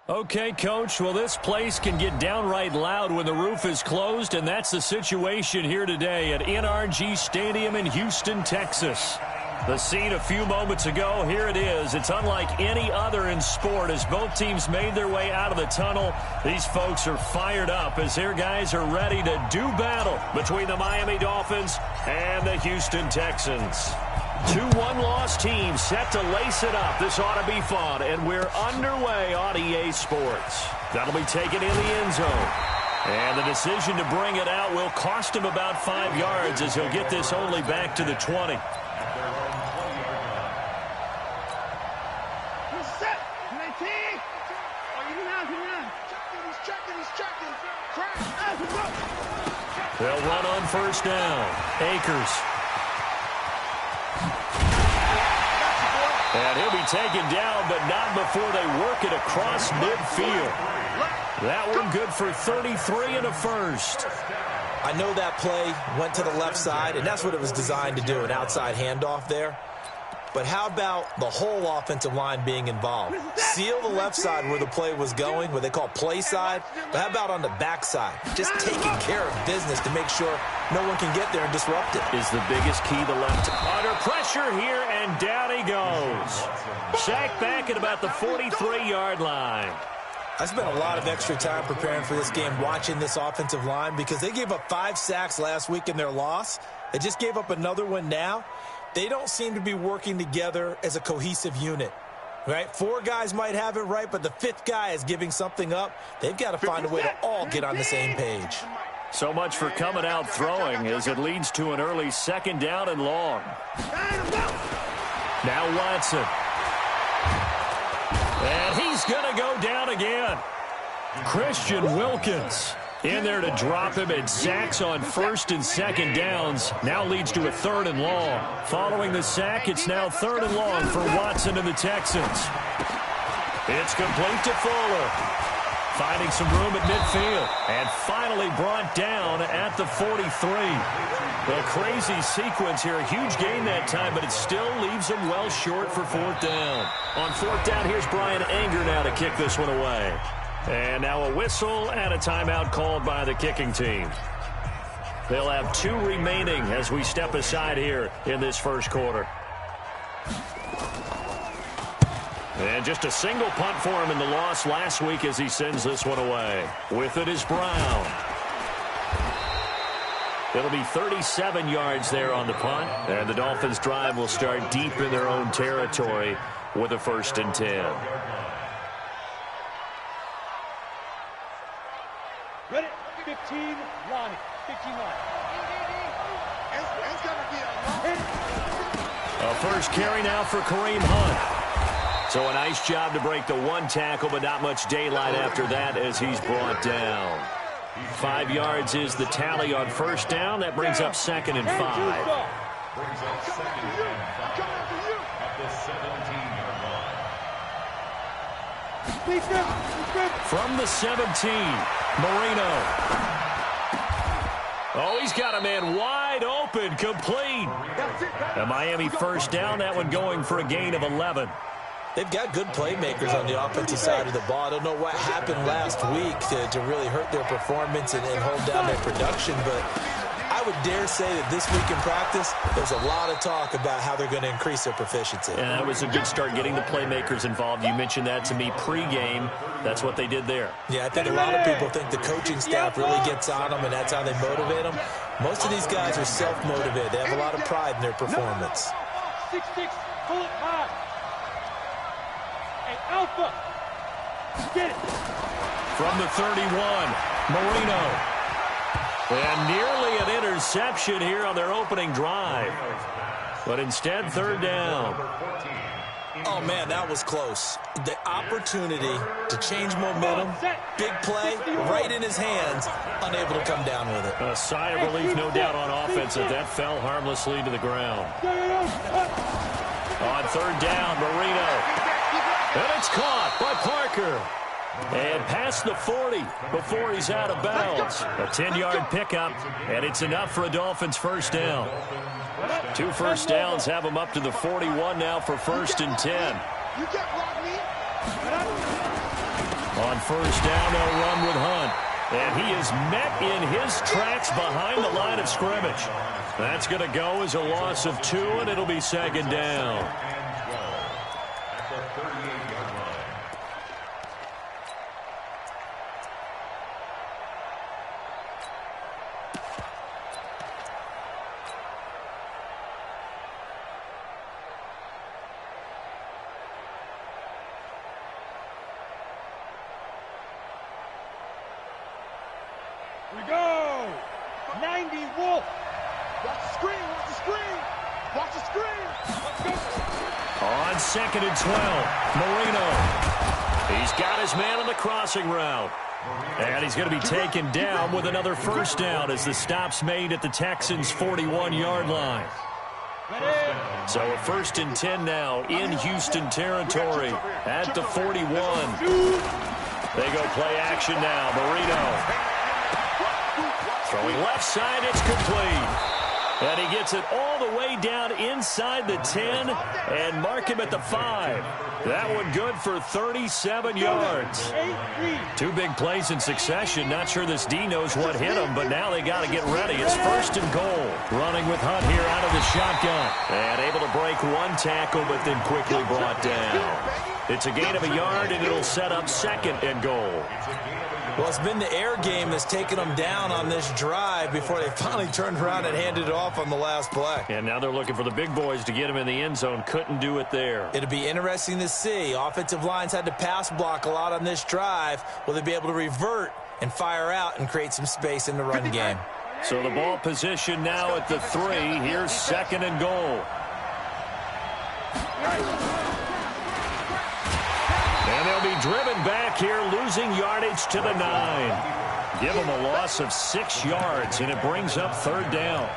Okay, Coach, well, this place can get downright loud when the roof is closed, and that's the situation here today at NRG Stadium in Houston, Texas. The scene a few moments ago, here it is. It's unlike any other in sport as both teams made their way out of the tunnel. These folks are fired up as their guys are ready to do battle between the Miami Dolphins and the Houston Texans. Two one-loss teams set to lace it up. This ought to be fun, and we're underway on EA Sports. That'll be taken in the end zone. And the decision to bring it out will cost him about 5 yards as he'll get this only back to the 20. They'll run on first down. Akers. And he'll be taken down, but not before they work it across midfield. That one good for 33 and a first. I know that play went to the left side, and that's what it was designed to do, an outside handoff there. But how about the whole offensive line being involved? Seal the left side where the play was going, what they call play side. But how about on the back side? Just taking care of business to make sure no one can get there and disrupt it. Is the biggest key the left. Under pressure here, and down he goes. Sacked back at about the 43-yard line. I spent a lot of extra time preparing for this game watching this offensive line because they gave up 5 sacks last week in their loss. They just gave up another one now. They don't seem to be working together as a cohesive unit, right? 4 guys might have it right, but the 5th guy is giving something up. They've got to find a way to all get on the same page. So much for coming out throwing as it leads to an early second down and long. Now Watson. And he's going to go down again. Christian Wilkins in there to drop him, and sacks on first and second downs. Now leads to a 3rd and long. Following the sack, it's now 3rd and long for Watson and the Texans. It's complete to Fuller. Finding some room at midfield. And finally brought down at the 43. A crazy sequence here. A huge gain that time, but it still leaves them well short for 4th down. On 4th down, here's Brian Anger now to kick this one away. And now a whistle and a timeout called by the kicking team. They'll have 2 remaining as we step aside here in this first quarter. And just a single punt for him in the loss last week as he sends this one away. With it is Brown. It'll be 37 yards there on the punt. And the Dolphins' drive will start deep in their own territory with a 1st and 10. Ready? 15 line. 15 line. A first carry now for Kareem Hunt. So a nice job to break the 1 tackle, but not much daylight after that as he's brought down. 5 yards is the tally on first down. That brings up 2nd and 5. Brings up 2nd and 5 at the 17-yard line. From the 17, Marino. Oh, he's got a man wide open, complete. A Miami first down, that one going for a gain of 11. They've got good playmakers on the offensive side of the ball. I don't know what happened last week to really hurt their performance and hold down their production, but I would dare say that this week in practice, there's a lot of talk about how they're going to increase their proficiency. And that was a good start getting the playmakers involved. You mentioned that to me pregame. That's what they did there. Yeah, I think a lot of people think the coaching staff really gets on them, and that's how they motivate them. Most of these guys are self-motivated. They have a lot of pride in their performance. 6-6, pull it high. Hey, Alpha, get it. From the 31, Marino. And nearly an interception here on their opening drive. But instead, 3rd down. Oh, man, that was close. The opportunity to change momentum, big play, right in his hands, unable to come down with it. A sigh of relief, no doubt, on offense as that fell harmlessly to the ground. On 3rd down, Marino. And it's caught by Parker. And past the 40 before he's out of bounds. A 10-yard pickup, and it's enough for a Dolphins first down. 2 first downs have him up to the 41 now for 1st and 10. On first down, they'll run with Hunt. And he is met in his tracks behind the line of scrimmage. That's going to go as a loss of 2, and it'll be second down. We go! 90 Wolf! Watch the screen! Watch the screen! Watch the screen! Let's go! On second and 12, Marino. He's got his man on the crossing route. And he's going to be taken down with another first down as the stop's made at the Texans' 41-yard line. So a first and 10 now in Houston territory at the 41. They go play action now. Marino. Throwing left side, it's complete. And he gets it all the way down inside the 10 and mark him at the 5. That one good for 37 yards. 2 big plays in succession. Not sure this D knows what hit him, but now they got to get ready. It's first and goal. Running with Hunt here out of the shotgun. And able to break 1 tackle, but then quickly brought down. It's a gain of a yard, and it'll set up second and goal. Well, it's been the air game that's taken them down on this drive before they finally turned around and handed it off on the last play. And now they're looking for the big boys to get him in the end zone. Couldn't do it there. It'll be interesting to see. Offensive lines had to pass block a lot on this drive. Will they be able to revert and fire out and create some space in the run game? So the ball position now at the 3. Here's second and goal. And they'll be driven back here, losing yardage to the 9. Give them a loss of 6 yards, and it brings up third down.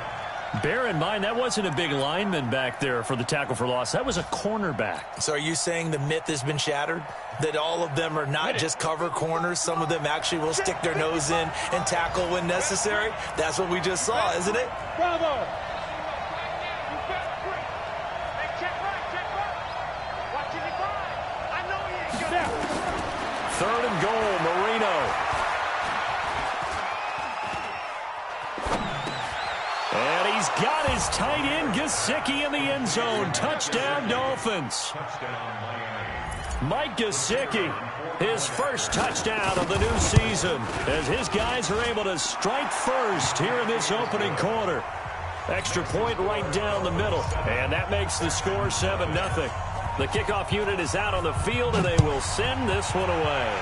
Bear in mind, that wasn't a big lineman back there for the tackle for loss. That was a cornerback. So are you saying the myth has been shattered? That all of them are not just cover corners? Some of them actually will stick their nose in and tackle when necessary? That's what we just saw, isn't it? Bravo! Third and goal, Marino. And he's got his tight end, Gesicki, in the end zone. Touchdown, Dolphins. Mike Gesicki, his first touchdown of the new season, as his guys are able to strike first here in this opening quarter. Extra point right down the middle, and that makes the score 7-0. The kickoff unit is out on the field, and they will send this one away.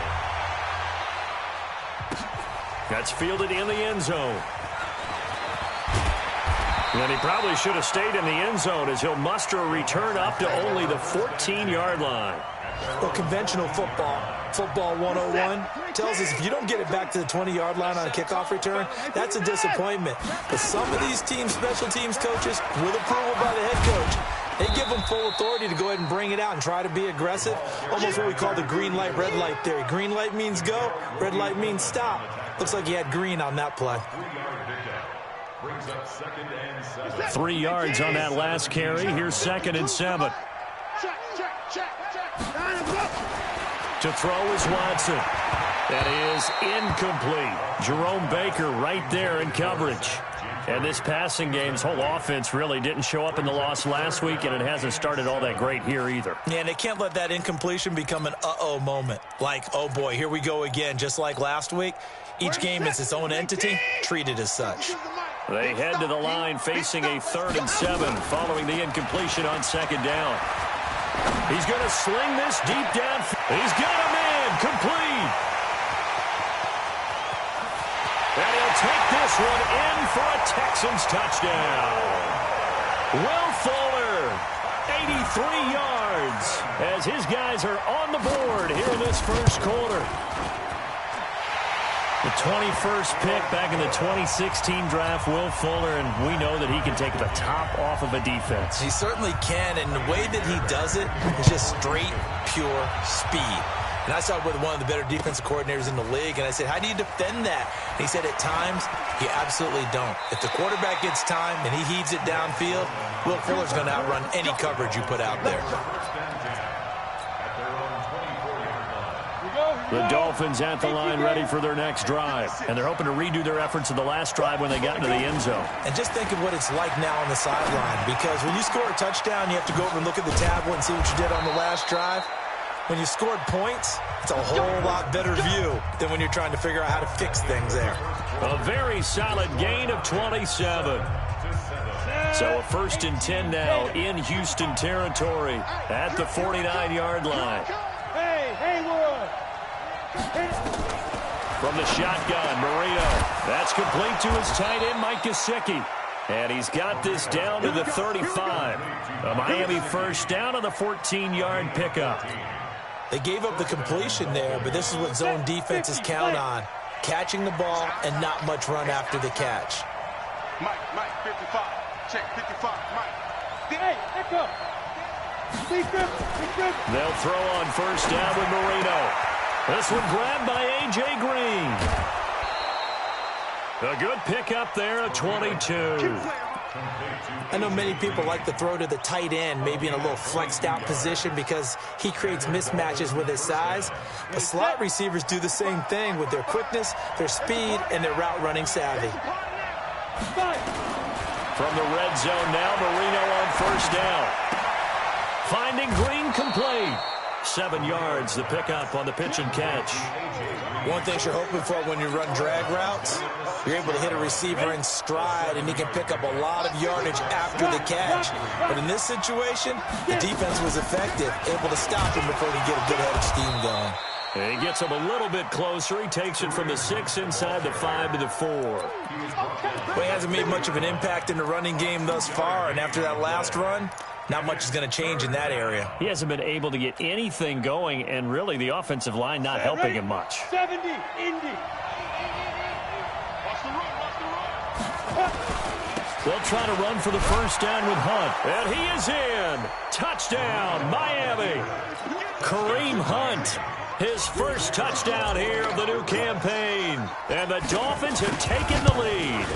That's fielded in the end zone. And he probably should have stayed in the end zone as he'll muster a return up to only the 14-yard line. Well, conventional football 101, tells us if you don't get it back to the 20-yard line on a kickoff return, that's a disappointment. But some of these teams, special teams coaches, with approval by the head coach, they give them full authority to go ahead and bring it out and try to be aggressive. Almost what we call the green light, red light theory. Green light means go, red light means stop. Looks like he had green on that play. 3 yards on that last carry. Here's second and 7. To throw is Watson. That is incomplete. Jerome Baker right there in coverage. And this passing game's whole offense really didn't show up in the loss last week, and it hasn't started all that great here either. Yeah, and they can't let that incompletion become an uh-oh moment. Like, oh boy, here we go again, just like last week. Each game is its own entity, treated as such. They head to the line facing a 3rd and 7 following the incompletion on second down. He's going to sling this deep down. He's got a man complete. And he'll take this one in for a Texans touchdown. Will Fuller, 83 yards, as his guys are on the board here in this first quarter. The 21st pick back in the 2016 draft, Will Fuller, and we know that he can take the top off of a defense. He certainly can, and the way that he does it is just straight, pure speed. And I saw it with one of the better defensive coordinators in the league, and I said, how do you defend that? And he said, at times, you absolutely don't. If the quarterback gets time and he heaves it downfield, Will Fuller's going to outrun any coverage you put out there. We go. The Dolphins at the line ready for their next drive. And they're hoping to redo their efforts of the last drive when they got into the end zone. And just think of what it's like now on the sideline. Because when you score a touchdown, you have to go over and look at the tablet and see what you did on the last drive. When you scored points, it's a whole lot better view than when you're trying to figure out how to fix things there. A very solid gain of 27. So a 1st and 10 now in Houston territory at the 49-yard line. Hey, Haywood! From the shotgun, Marino. That's complete to his tight end, Mike Gesicki. And he's got this down to the 35. A Miami 1st down on the 14-yard pickup. They gave up the completion there, but this is what zone defenses count on. Catching the ball and not much run after the catch. Mike, 55. Check, 55, Mike. Hey, echo. They'll throw on 1st down with Marino. This one grabbed by A.J. Green. A good pickup there at 22. I know many people like to throw to the tight end, maybe in a little flexed out position because he creates mismatches with his size. But slot receivers do the same thing with their quickness, their speed, and their route running savvy. From the red zone now, Marino on 1st down. Finding Green complete. 7 yards, the pickup on the pitch and catch. One thing you're hoping for when you run drag routes, you're able to hit a receiver in stride, and he can pick up a lot of yardage after the catch. But in this situation, the defense was effective, able to stop him before he could get a good head of steam going. And he gets him a little bit closer. He takes it from the 6 inside the 5 to the 4. Well, he hasn't made much of an impact in the running game thus far, and after that last run, not much is going to change in that area. He hasn't been able to get anything going, and really the offensive line not helping him much. 70, Indy. They'll try to run for the 1st down with Hunt. And he is in. Touchdown, Miami. Kareem Hunt. His 1st touchdown here of the new campaign. And the Dolphins have taken the lead.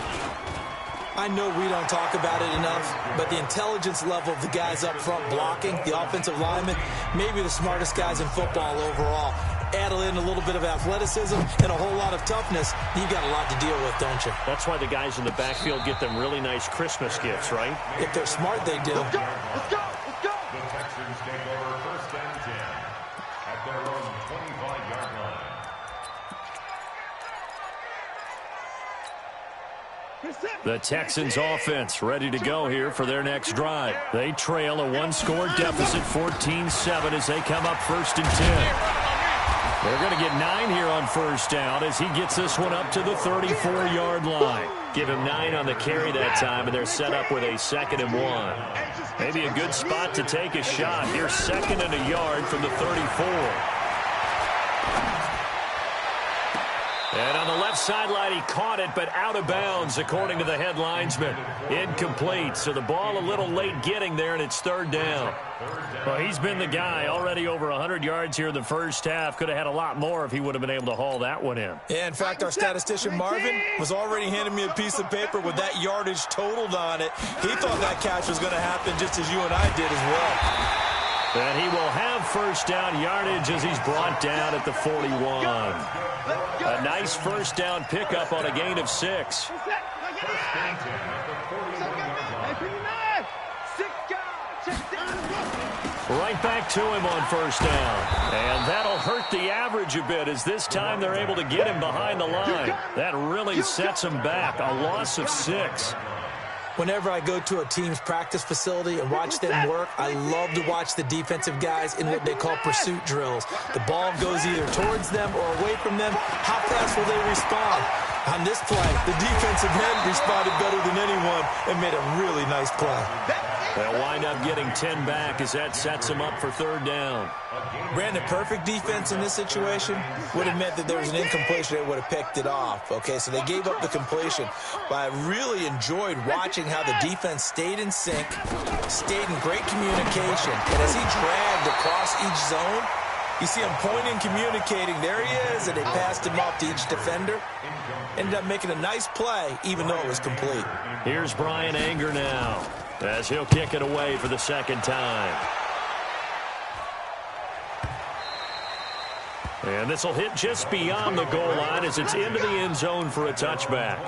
I know we don't talk about it enough, but the intelligence level of the guys up front blocking, the offensive linemen, maybe the smartest guys in football overall. Add in a little bit of athleticism and a whole lot of toughness, you've got a lot to deal with, don't you? That's why the guys in the backfield get them really nice Christmas gifts, right? If they're smart, they do. Let's go, let's go, let's go. The Texans take over 1st and 10 at their own 25-yard line. The Texans offense ready to go here for their next drive. They trail a 1-score deficit, 14-7, as they come up 1st and 10. They're going to get 9 here on 1st down as he gets this one up to the 34-yard line. Give him 9 on the carry that time, and they're set up with a 2nd and 1. Maybe a good spot to take a shot. Here's 2nd and a yard from the 34. And on the left sideline, he caught it, but out of bounds, according to the head linesman. Incomplete, so the ball a little late getting there, and it's 3rd down. Well, he's been the guy, already over 100 yards here in the 1st half. Could have had a lot more if he would have been able to haul that one in. Yeah, in fact, our statistician Marvin was already handing me a piece of paper with that yardage totaled on it. He thought that catch was going to happen just as you and I did as well. And he will have 1st down yardage as he's brought down at the 41. A nice 1st down pickup on a gain of 6. Right back to him on 1st down. And that'll hurt the average a bit as this time they're able to get him behind the line. That really sets him back. A loss of 6. Whenever I go to a team's practice facility and watch them work, I love to watch the defensive guys in what they call pursuit drills. The ball goes either towards them or away from them. How fast will they respond? On this play, the defensive end responded better than anyone and made a really nice play. They'll wind up getting 10 back as that sets them up for 3rd down. Brandon, perfect defense in this situation would have meant that there was an incompletion. They would have picked it off. Okay, so they gave up the completion. But I really enjoyed watching how the defense stayed in sync, stayed in great communication. And as he dragged across each zone, you see him pointing, communicating. There he is, and they passed him off to each defender. Ended up making a nice play, even though it was complete. Here's Brian Anger now, as he'll kick it away for the 2nd time. And this will hit just beyond the goal line as it's into the end zone for a touchback.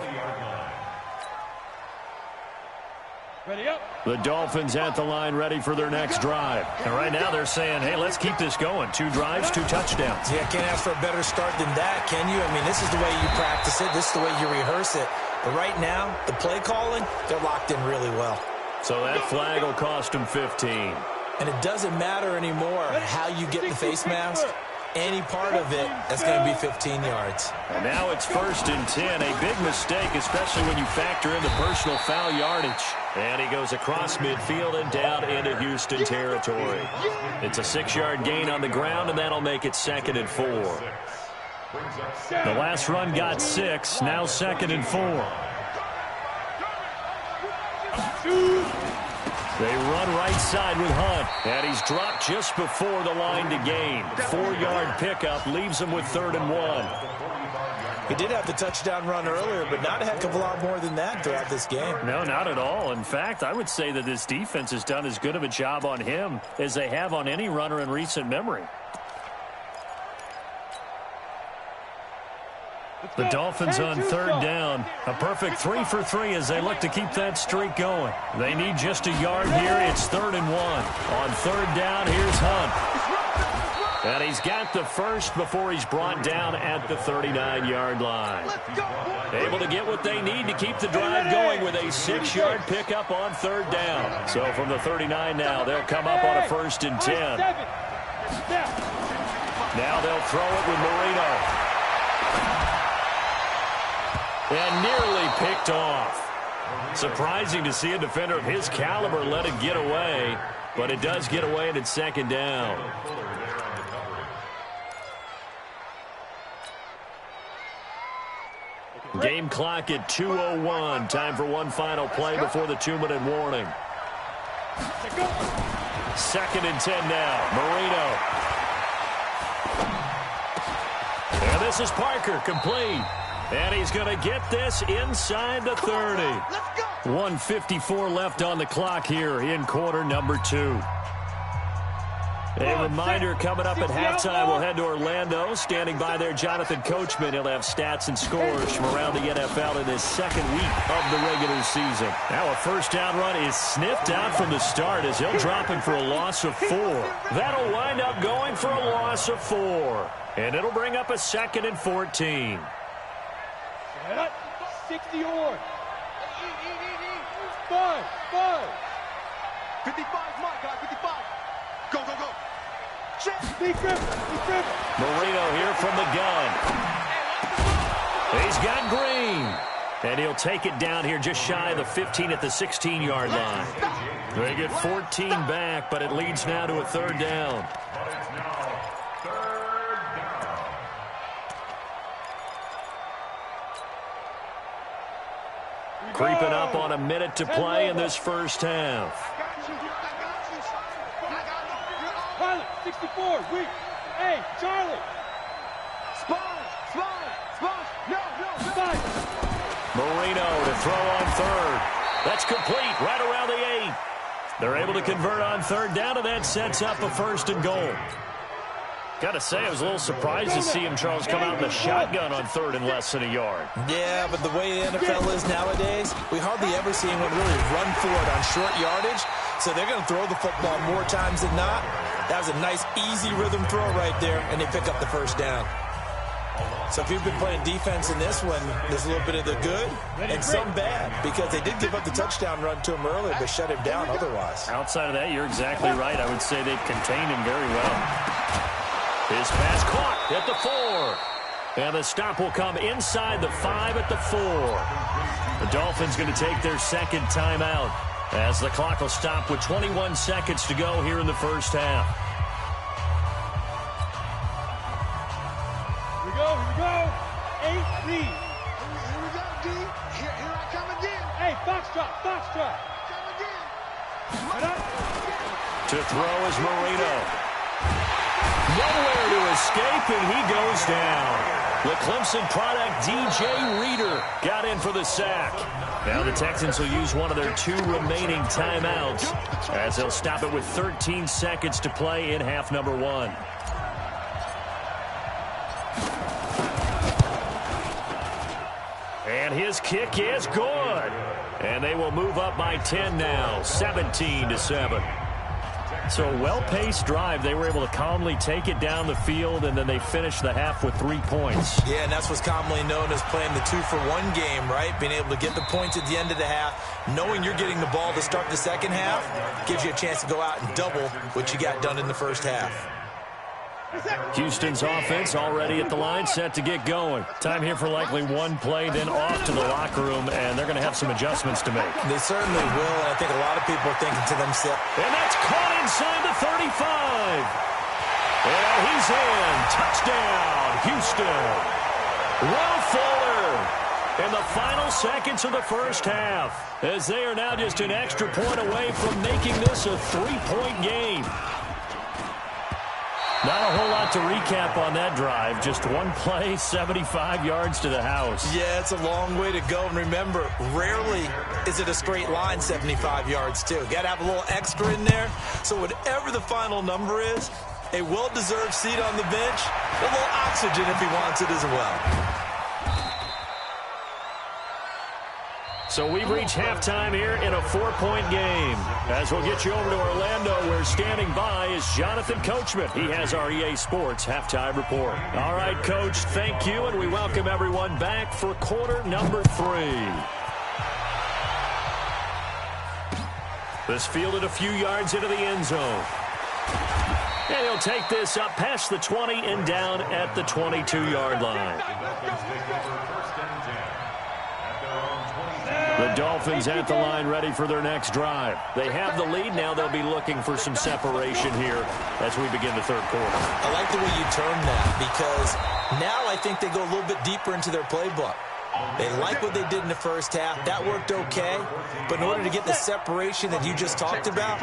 Ready up. The Dolphins at the line ready for their next drive. And right now they're saying, hey, let's keep this going. 2 drives, 2 touchdowns. Yeah, can't ask for a better start than that, can you? I mean, this is the way you practice it. This is the way you rehearse it. But right now, the play calling, they're locked in really well. So that flag will cost them 15. And it doesn't matter anymore how you get the face mask. Any part of it, that's going to be 15 yards. And now it's 1st and 10. A big mistake, especially when you factor in the personal foul yardage. And he goes across midfield and down into Houston territory. It's a 6-yard gain on the ground, and that'll make it 2nd and 4. The last run got 6, now 2nd and 4. They run right side with Hunt, and he's dropped just before the line to gain. 4-yard pickup leaves him with 3rd and 1. He did have the touchdown run earlier, but not a heck of a lot more than that throughout this game. No, not at all. In fact, I would say that this defense has done as good of a job on him as they have on any runner in recent memory. The Dolphins on 3rd down. A perfect 3 for 3 as they look to keep that streak going. They need just a yard here. It's 3rd and 1. On 3rd down, here's Hunt. And he's got the first before he's brought down at the 39-yard line. Able to get what they need to keep the drive going with a 6-yard pickup on 3rd down. So from the 39 now, they'll come up on a 1st and 10. Now they'll throw it with Marino. And nearly picked off. Surprising to see a defender of his caliber let it get away, but it does get away and it's 2nd down. Game clock at 2:01. Time for one final play before the 2-minute warning. 2nd and 10 now. Marino. And this is Parker, complete. And he's going to get this inside the 30. 1:54 left on the clock here in quarter number 2. A reminder coming up at halftime, we'll head to Orlando. Standing by there, Jonathan Coachman. He'll have stats and scores from around the NFL in his 2nd week of the regular season. Now a 1st down run is sniffed out from the start as he'll drop him for a loss of 4. That'll wind up going for a loss of 4. And it'll bring up a 2nd and 14. 60 yard. 5. 55, my guy, 55. Go, go, go. Marino here from the gun. He's got Green. And he'll take it down here just shy of the 15 at the 16-yard line. They get 14 back, but it leads now to a 3rd down. Creeping up on a minute to play in this 1st half. Pilot, 64, weak. Hey, Charlie. Spine. No. Marino to throw on 3rd. That's complete right around the 8. They're able to convert on 3rd down, and that sets up a 1st and goal. Got to say, I was a little surprised to see him, Charles, come out in the shotgun on 3rd and less than a yard. Yeah, but the way the NFL is nowadays, we hardly ever see anyone really run for it on short yardage. So they're going to throw the football more times than not. That was a nice, easy rhythm throw right there, and they pick up the 1st down. So if you've been playing defense in this one, there's a little bit of the good and some bad, because they did give up the touchdown run to him earlier, but shut him down otherwise. Outside of that, you're exactly right. I would say they've contained him very well. His pass caught at the 4. And the stop will come inside the 5 at the 4. The Dolphins going to take their 2nd timeout as the clock will stop with 21 seconds to go here in the 1st half. Here we go. 8 lead. Here we go, D. Here I come again. Hey, foxtrot. Come again. To throw is Marino. Nowhere to escape, and he goes down. The Clemson product, DJ Reader, got in for the sack. Now the Texans will use one of their 2 remaining timeouts as they'll stop it with 13 seconds to play in half number 1. And his kick is good. And they will move up by 10 now, 17-7. So a well-paced drive. They were able to calmly take it down the field, and then they finished the half with 3 points. Yeah, and that's what's commonly known as playing the 2-for-1 game, right? Being able to get the points at the end of the half, knowing you're getting the ball to start the second half, gives you a chance to go out and double what you got done in the first half. Houston's offense already at the line, set to get going. Time here for likely one play, then off to the locker room, and they're going to have some adjustments to make. They certainly will, and I think a lot of people are thinking to themselves. And that's caught inside the 35. And he's in. Touchdown, Houston. Will Fuller in the final seconds of the first half, as they are now just an extra point away from making this a 3-point game. Not a whole lot to recap on that drive. Just one play, 75 yards to the house. Yeah, it's a long way to go. And remember, rarely is it a straight line 75 yards, too. Got to have a little extra in there. So whatever the final number is, a well-deserved seat on the bench, a little oxygen if he wants it as well. So we've reached halftime here in a 4-point game. As we'll get you over to Orlando, where standing by is Jonathan Coachman. He has our EA Sports Halftime Report. All right, Coach, thank you, and we welcome everyone back for quarter number 3. This fielded a few yards into the end zone. And he'll take this up past the 20 and down at the 22-yard line. The Dolphins at the line, ready for their next drive. They have the lead. Now they'll be looking for some separation here as we begin the third quarter. I like the way you term that, because now I think they go a little bit deeper into their playbook. They like what they did in the first half. That worked okay. But in order to get the separation that you just talked about,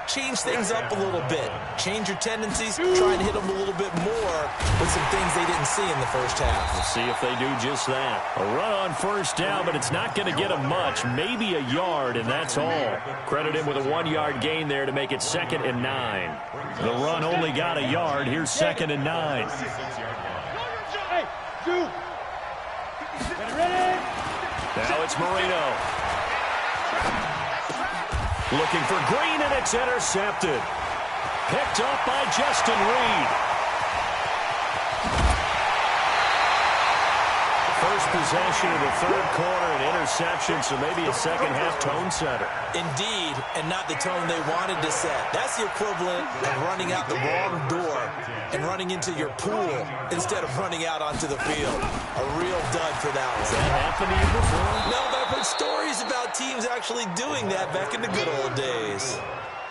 change things up a little bit. Change your tendencies. Try and hit them a little bit more with some things they didn't see in the first half. We'll see if they do just that. A run on first down, but it's not going to get them much. Maybe a yard, and that's all. Credit him with a 1-yard gain there to make it 2nd and 9. The run only got a yard. Here's 2nd and 9. Hey, two. Ready? Now it's Marino. Looking for Green, and it's intercepted. Picked up by Justin Reed. First possession of the third quarter, an interception, so maybe a second-half tone setter. Indeed, and not the tone they wanted to set. That's the equivalent of running out the wrong door and running into your pool instead of running out onto the field. A real dud for that one. Has that happened to you before? No, but I've heard stories about teams actually doing that back in the good old days.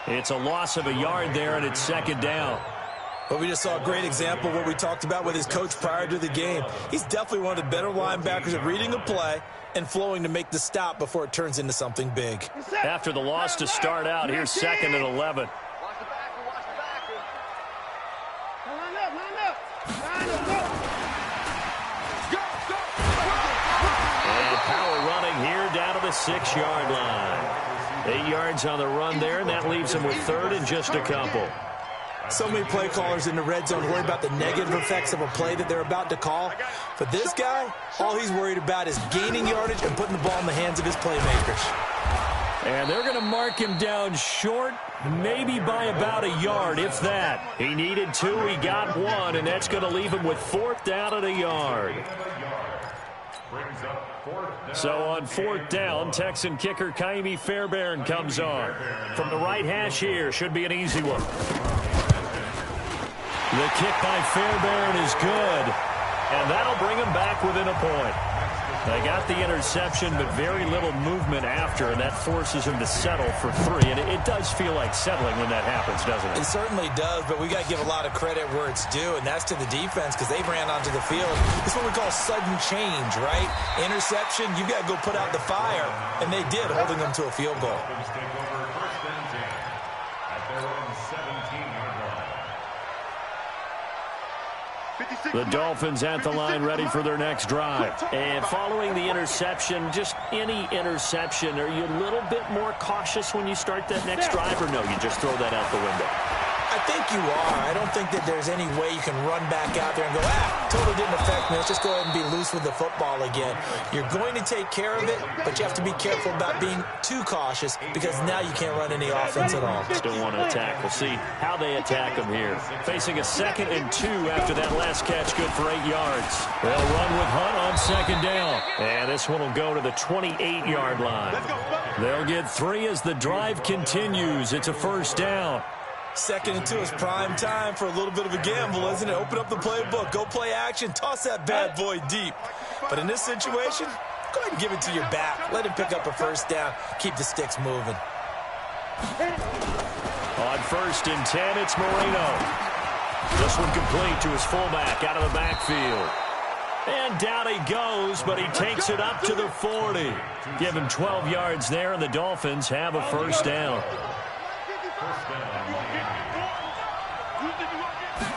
It's a loss of a yard there, and it's 2nd down. But we just saw a great example of what we talked about with his coach prior to the game. He's definitely one of the better linebackers at reading a play and flowing to make the stop before it turns into something big. After the loss to start out, here's 2nd and 11. Watch the backer, watch the backer. Line up, line up. Line up, go. Go, go. And power running here down to the 6-yard line. 8 yards on the run there, and that leaves him with 3rd and just a couple. So many play callers in the red zone worry about the negative effects of a play that they're about to call. But this guy, all he's worried about is gaining yardage and putting the ball in the hands of his playmakers. And they're going to mark him down short, maybe by about a yard, if that. He needed 2, he got 1, and that's going to leave him with 4th down at a yard. So on 4th down, Texan kicker Kaimi Fairbairn comes on. From the right hash here, should be an easy one. The kick by Fairbairn is good, and that'll bring him back within a point. They got the interception, but very little movement after, and that forces him to settle for 3. And it does feel like settling when that happens, doesn't it? It certainly does, but we got to give a lot of credit where it's due, and that's to the defense because they ran onto the field. It's what we call sudden change, right? Interception, you got to go put out the fire, and they did, holding them to a field goal. The Dolphins at the line, ready for their next drive. And following the interception, just any interception, are you a little bit more cautious when you start that next drive, or no, you just throw that out the window? I I think you are. I don't think that there's any way you can run back out there and go, totally didn't affect me. Let's just go ahead and be loose with the football again. You're going to take care of it, but you have to be careful about being too cautious because now you can't run any offense at all. Still want to attack. We'll see how they attack them here. Facing a 2nd and 2 after that last catch, good for 8 yards. They'll run with Hunt on 2nd down. And this one will go to the 28-yard line. They'll get 3 as the drive continues. It's a 1st down. 2nd and 2 is prime time for a little bit of a gamble, isn't it? Open up the playbook, go play action, toss that bad boy deep. But in this situation, go ahead and give it to your back. Let him pick up a 1st down. Keep the sticks moving. On 1st and 10, it's Marino. This one complete to his fullback out of the backfield. And down he goes, but he takes it up to the 40. Give him 12 yards there, and the Dolphins have a 1st down.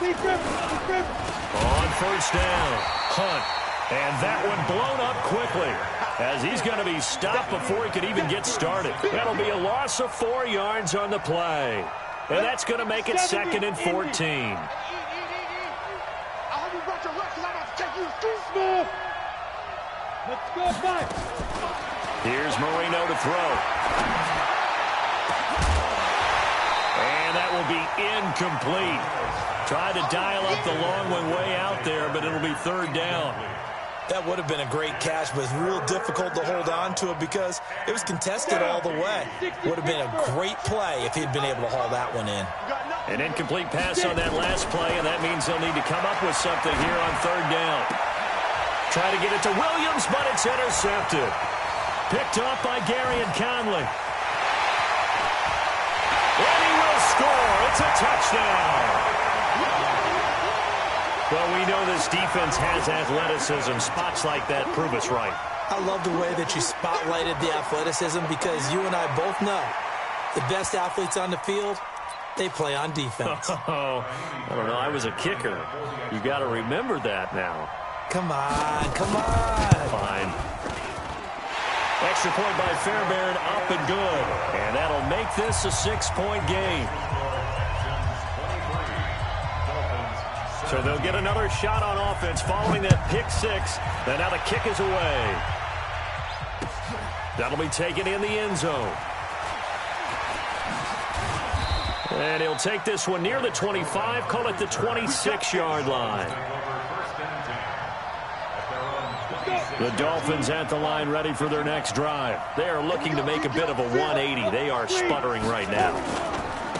On 1st down, Hunt. And that one blown up quickly as he's going to be stopped before he could even get started. That'll be a loss of 4 yards on the play. And that's going to make it 2nd and 14. Here's Marino to throw. And that will be incomplete. Tried to dial up the long one way out there, but it'll be 3rd down. That would have been a great catch, but it's real difficult to hold on to it because it was contested all the way. Would have been a great play if he'd been able to haul that one in. An incomplete pass on that last play, and that means they'll need to come up with something here on 3rd down. Try to get it to Williams, but it's intercepted. Picked off by Gary and Conley. And he will score. It's a touchdown. Well, we know this defense has athleticism. Spots like that prove us right. I love the way that you spotlighted the athleticism because you and I both know the best athletes on the field, they play on defense. Oh, I don't know. I was a kicker. You got to remember that now. Come on, come on. Fine. Extra point by Fairbairn, up and good. And that'll make this a 6-point game. So they'll get another shot on offense following that pick 6. And now the kick is away. That'll be taken in the end zone. And he'll take this one near the 25, call it the 26-yard line. The Dolphins at the line ready for their next drive. They are looking to make a bit of a 180. They are sputtering right now.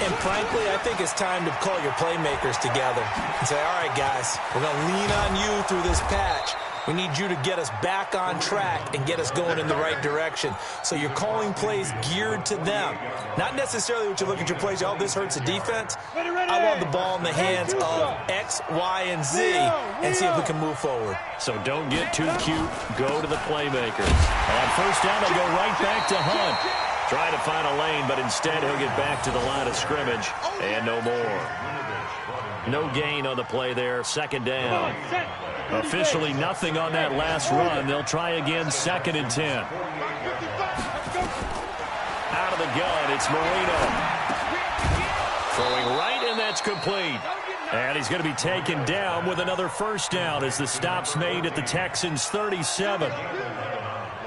And frankly, I think it's time to call your playmakers together and say, all right, guys, we're going to lean on you through this patch. We need you to get us back on track and get us going in the right direction. So you're calling plays geared to them. Not necessarily what you look at your plays, oh, this hurts the defense. I want the ball in the hands of X, Y, and Z and see if we can move forward. So don't get too cute. Go to the playmakers. On 1st down, they'll go right back to Hunt. Try to find a lane, but instead he'll get back to the line of scrimmage and no more. No gain on the play there. 2nd down. Officially nothing on that last run. They'll try again 2nd and 10. Out of the gun, it's Marino. Throwing right, and that's complete. And he's going to be taken down with another 1st down as the stop's made at the Texans' 37.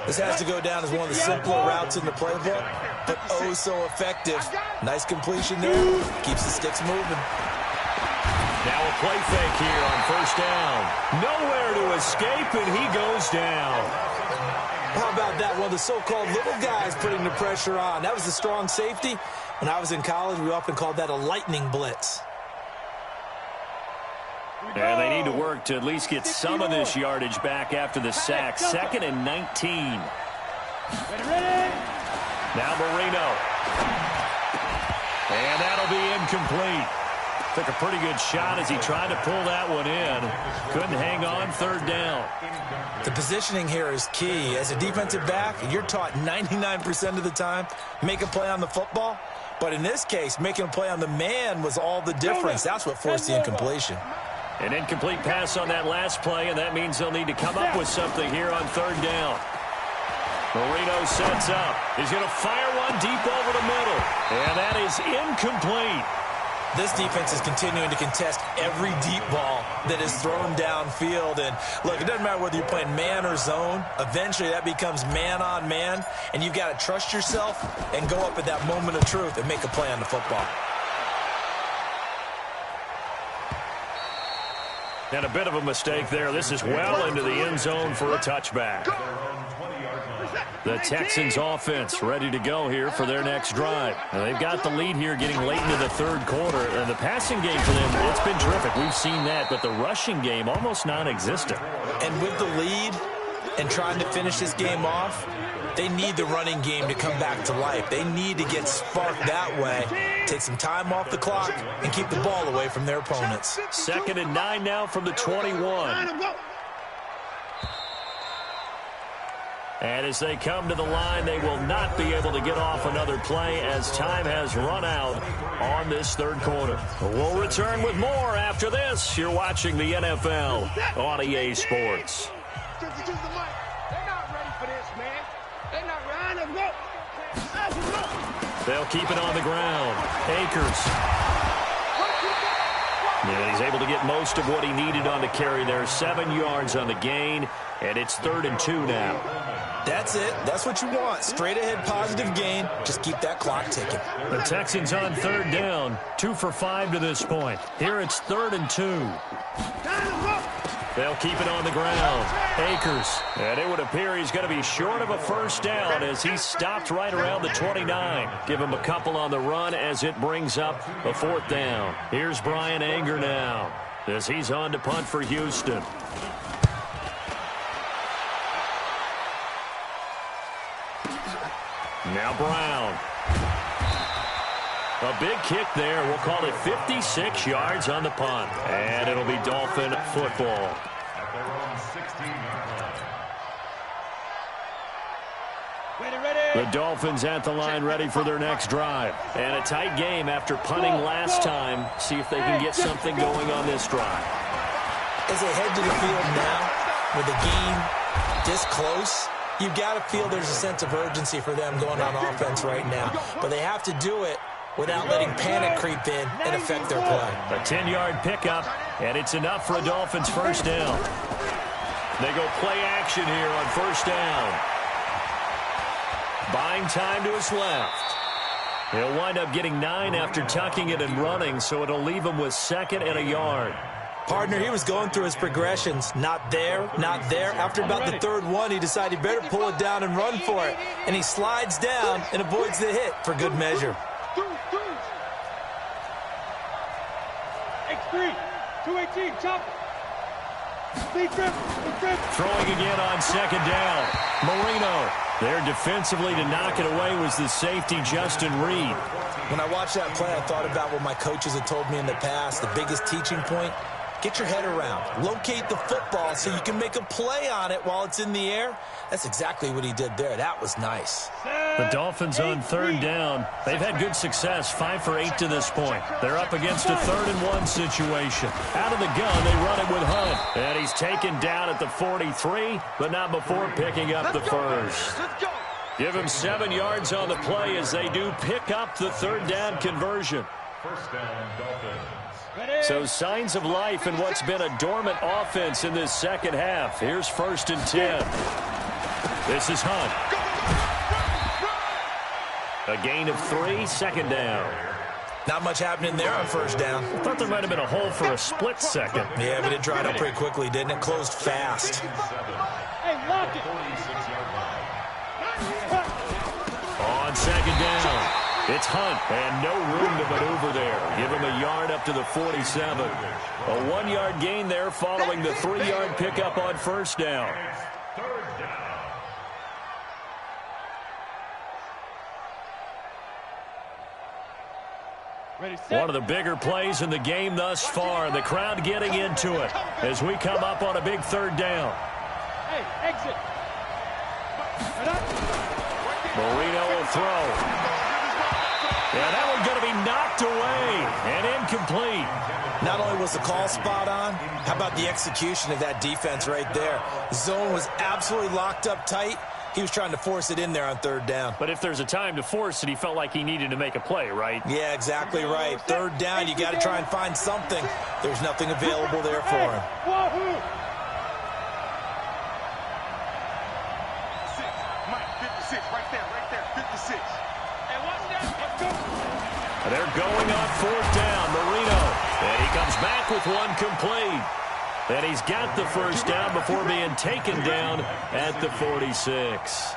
This has to go down as one of the simpler routes in the playbook, but oh so effective. Nice completion there. Keeps the sticks moving. Now a play fake here on 1st down. Nowhere to escape, and he goes down. How about that? One of the so-called little guys putting the pressure on. That was the strong safety. When I was in college, we often called that a lightning blitz. And they need to work to at least get some of this yardage back after the sack. 2nd and 19. Now Marino. And that'll be incomplete. Took a pretty good shot as he tried to pull that one in. Couldn't hang on. 3rd down. The positioning here is key. As a defensive back, you're taught 99% of the time, make a play on the football. But in this case, making a play on the man was all the difference. That's what forced the incompletion. An incomplete pass on that last play, and that means they'll need to come up with something here on 3rd down. Marino sets up. He's going to fire one deep over the middle. And that is incomplete. This defense is continuing to contest every deep ball that is thrown downfield. And look, it doesn't matter whether you're playing man or zone. Eventually, that becomes man on man. And you've got to trust yourself and go up at that moment of truth and make a play on the football. And a bit of a mistake there. This is well into the end zone for a touchback. The Texans offense ready to go here for their next drive. Now, they've got the lead here getting late into the third quarter. And the passing game for them, it's been terrific. We've seen that. But the rushing game, almost non-existent. And with the lead and trying to finish this game off, they need the running game to come back to life. They need to get sparked that way, take some time off the clock, and keep the ball away from their opponents. 2nd and 9 now from the 21. And as they come to the line, they will not be able to get off another play as time has run out on this third quarter. We'll return with more after this. You're watching the NFL on EA Sports. They're not ready for this, man. They're not ready. They'll keep it on the ground. Akers. Yeah, he's able to get most of what he needed on the carry there. 7 yards on the gain, and it's 3rd and 2 now. That's it. That's what you want. Straight ahead positive gain. Just keep that clock ticking. The Texans on 3rd down. 2 for 5 to this point. Here it's 3rd and 2. They'll keep it on the ground. Akers. And it would appear he's going to be short of a first down as he stopped right around the 29. Give him a couple on the run as it brings up a 4th down. Here's Brian Anger now as he's on to punt for Houston. Now Brown. A big kick there. We'll call it 56 yards on the punt. And it'll be Dolphin football. At their own 16-yard line. The Dolphins at the line ready for their next drive. And a tight game after punting last time. See if they can get something going on this drive. As they head to the field now, with the game this close, you've got to feel there's a sense of urgency for them going on offense right now. But they have to do it without letting panic creep in and affect their play. A 10-yard pickup, and it's enough for a Dolphins first down. They go play action here on first down. Buying time to his left. He'll wind up getting 9 after tucking it and running, so it'll leave him with 2nd and a yard. Partner, he was going through his progressions. Not there, not there. After about the 3rd one, he decided he better pull it down and run for it. And he slides down and avoids the hit for good measure. X3, 218, chop. Throwing again on 2nd down. Marino. There defensively to knock it away was the safety, Justin Reed. When I watched that play, I thought about what my coaches had told me in the past. The biggest teaching point, get your head around. Locate the football so you can make a play on it while it's in the air. That's exactly what he did there. That was nice. The Dolphins on 3rd down. They've had good success, 5 for 8 to this point. They're up against a 3rd and 1 situation. Out of the gun, they run it with Hunt. And he's taken down at the 43, but not before picking up the first. Give him 7 yards on the play as they do pick up the 3rd down conversion. First down, Dolphins. So signs of life in what's been a dormant offense in this second half. Here's 1st and 10. This is Hunt. A gain of 3, 2nd down. Not much happening there on first down. I thought there might have been a hole for a split second. Yeah, but it dried up pretty quickly, didn't it? Closed fast. Hey, lock it. 46-yard line. On 2nd down, it's Hunt, and no room to maneuver there. Give him a yard up to the 47. A 1-yard gain there following the 3-yard pickup on first down. Third down. One of the bigger plays in the game thus far. The crowd getting into it as we come up on a big 3rd down. Hey, exit. Marino will throw. Yeah, that one's going to be knocked away and incomplete. Not only was the call spot on, how about the execution of that defense right there? The zone was absolutely locked up tight, He was trying to force it in there on third down. But if there's a time to force it, he felt like he needed to make a play, right? Yeah, exactly right. Third down, you got to try and find something. There's nothing available there for him. They're going on fourth down. Marino. And he comes back with one complete. And he's got the first down before being taken down at the 46.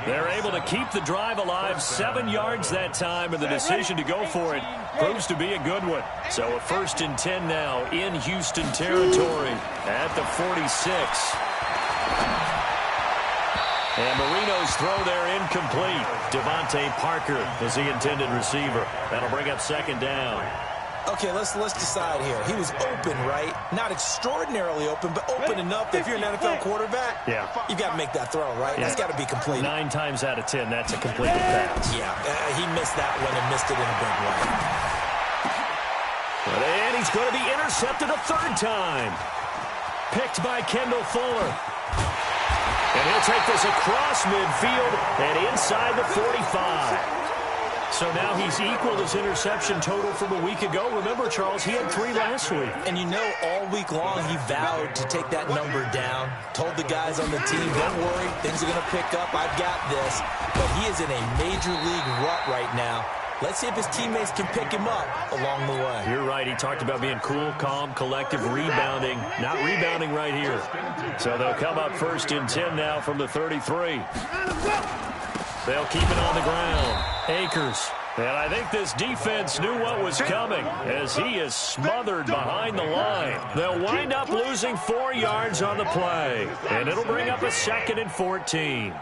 They're able to keep the drive alive, 7 yards that time, and the decision to go for it proves to be a good one. So a 1st and 10 now in Houston territory at the 46. And Marino's throw there incomplete. Devontae Parker is the intended receiver. That'll bring up 2nd down. Okay, let's decide here. He was open, right? Not extraordinarily open, but open enough that if you're an NFL quarterback, you got to make that throw, right? That's got to be complete. 9 times out of 10, that's a completed pass. Yeah, he missed that one and missed it in a big way. And he's going to be intercepted a 3rd time. Picked by Kendall Fuller. And he'll take this across midfield and inside the 45. So now he's equaled his interception total from a week ago. Remember, Charles, he had 3 last week. And you know, all week long he vowed to take that number down. Told the guys on the team, don't worry, things are going to pick up. I've got this. But he is in a major league rut right now. Let's see if his teammates can pick him up along the way. You're right. He talked about being cool, calm, collective, rebounding. Not rebounding right here. So they'll come up 1st and 10 now from the 33. They'll keep it on the ground. Akers. And I think this defense knew what was coming as he is smothered behind the line. They'll wind up losing 4 yards on the play. And it'll bring up a 2nd and 14.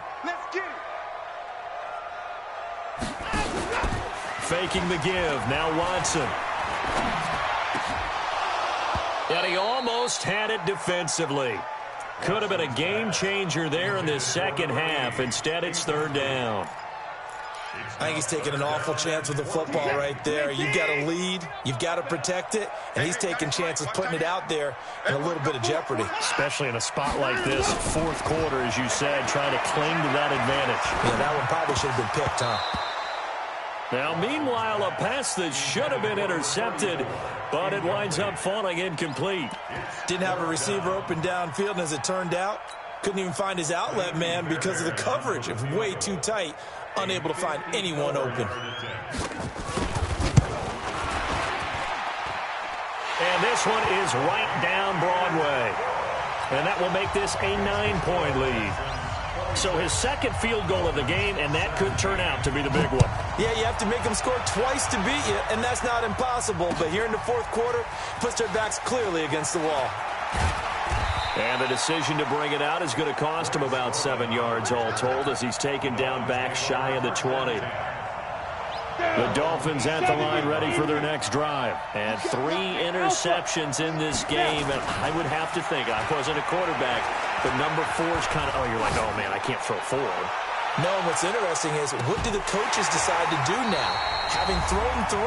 Faking the give. Now Watson. And he almost had it defensively. Could have been a game changer there in this 2nd half. Instead, it's 3rd down. I think he's taking an awful chance with the football right there. You've got to lead. You've got to protect it. And he's taking chances putting it out there in a little bit of jeopardy. Especially in a spot like this, 4th quarter, as you said, trying to cling to that advantage. Yeah, that one probably should have been picked, huh? Now, meanwhile, a pass that should have been intercepted, but it winds up falling incomplete. Didn't have a receiver open downfield, and as it turned out, couldn't even find his outlet man because of the coverage. It was way too tight, unable to find anyone open. And this one is right down Broadway. And that will make this a 9-point lead. So his 2nd field goal of the game, and that could turn out to be the big one. Yeah, you have to make them score twice to beat you, and that's not impossible. But here in the 4th quarter, puts their backs clearly against the wall. And the decision to bring it out is going to cost him about 7 yards all told as he's taken down back shy of the 20. The Dolphins at the line ready for their next drive. And 3 interceptions in this game. And I would have to think, I wasn't a quarterback, but number 4 is kind of, you're like, oh, man, I can't throw 4. No, and what's interesting is, what do the coaches decide to do now? Having thrown 3,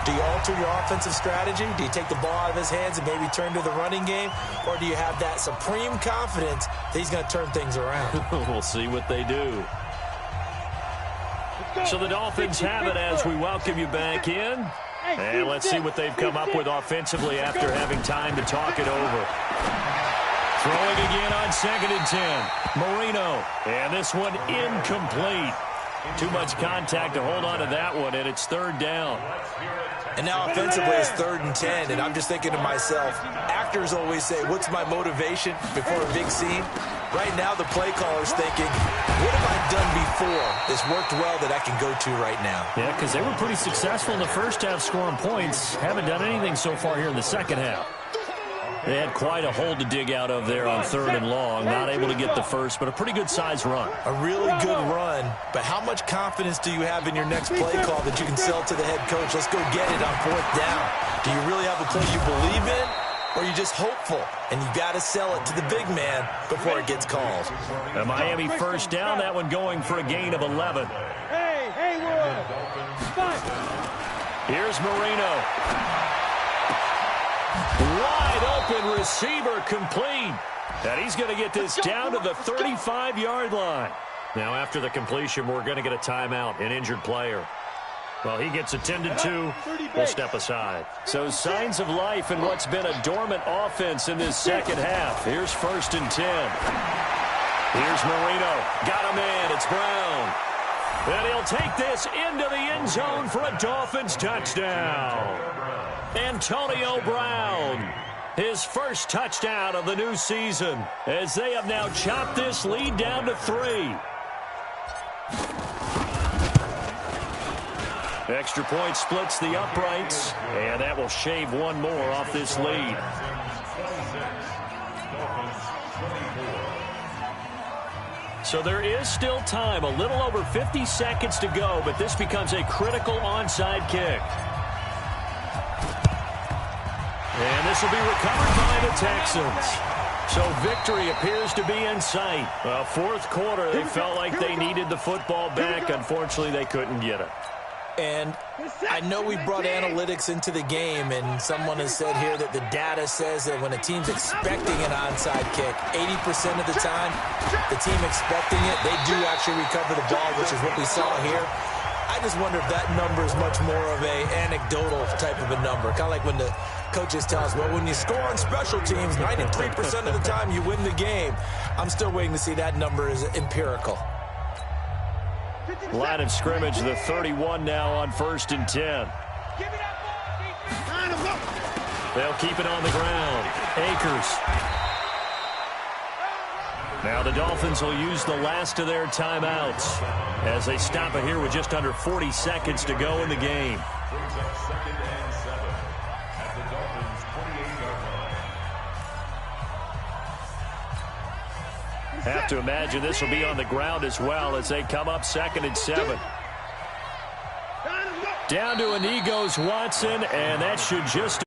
do you alter your offensive strategy? Do you take the ball out of his hands and maybe turn to the running game? Or do you have that supreme confidence that he's going to turn things around? We'll see what they do. So the Dolphins have it as we welcome you back in. And let's see what they've come up with offensively after having time to talk it over. Throwing again on 2nd and 10. Marino. And this one incomplete. Too much contact to hold on to that one, and it's 3rd down. And now offensively it's 3rd and 10, and I'm just thinking to myself, actors always say, what's my motivation before a big scene? Right now the play caller's thinking, what have I done before that's worked well that I can go to right now? Yeah, because they were pretty successful in the 1st half scoring points. Haven't done anything so far here in the 2nd half. They had quite a hole to dig out of there on 3rd and long. Not able to get the first, but a pretty good-sized run. A really good run, but how much confidence do you have in your next play call that you can sell to the head coach? Let's go get it on 4th down. Do you really have a play you believe in, or are you just hopeful, and you got to sell it to the big man before it gets called? A Miami 1st down, that one going for a gain of 11. Hey, Haywood! Here's Marino. Wide open receiver complete. And he's going to get this down to the 35-yard line. Now, after the completion, we're going to get a timeout, an injured player. Well, he gets attended to. We'll step aside. So signs of life in what's been a dormant offense in this second half. Here's 1st and 10. Here's Marino. Got a man. It's Brown. And he'll take this into the end zone for a Dolphins touchdown. Antonio Brown, his first touchdown of the new season, as they have now chopped this lead down to 3. Extra point splits the uprights, and that will shave one more off this lead. So there is still time, a little over 50 seconds to go, but this becomes a critical onside kick. And this will be recovered by the Texans. So victory appears to be in sight. Well, fourth quarter, they felt like they needed the football back. Unfortunately, they couldn't get it. And I know we brought analytics into the game, and someone has said here that the data says that when a team's expecting an onside kick, 80% of the time, the team expecting it, they do actually recover the ball, which is what we saw here. I just wonder if that number is much more of a anecdotal type of a number, kind of like when the coaches tell us, well, when you score on special teams, 93% of the time you win the game. I'm still waiting to see that number is empirical. Line of scrimmage, the 31 now on 1st and 10. They'll keep it on the ground. Akers. Now the Dolphins will use the last of their timeouts as they stop it here with just under 40 seconds to go in the game. Brings up 2nd and 7 at the Dolphins' 28-yard line. Have to imagine this will be on the ground as well as they come up 2nd and 7. Down to Inigo's Watson, and that should just